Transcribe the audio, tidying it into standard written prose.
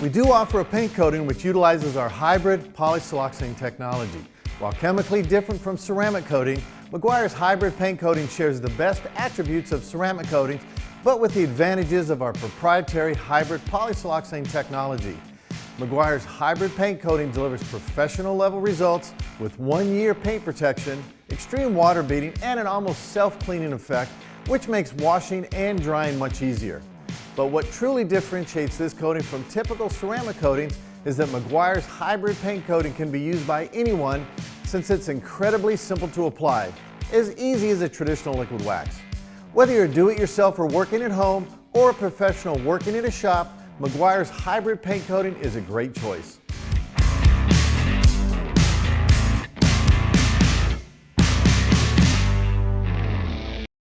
We do offer a paint coating which utilizes our hybrid polysiloxane technology. While chemically different from ceramic coating, Meguiar's hybrid paint coating shares the best attributes of ceramic coatings, but with the advantages of our proprietary hybrid polysiloxane technology. Meguiar's hybrid paint coating delivers professional level results with 1 year paint protection, extreme water beading, and an almost self-cleaning effect, which makes washing and drying much easier. But what truly differentiates this coating from typical ceramic coatings is that Meguiar's hybrid paint coating can be used by anyone since it's incredibly simple to apply, as easy as a traditional liquid wax. Whether you're a do-it-yourselfer working at home or a professional working in a shop, Meguiar's hybrid paint coating is a great choice.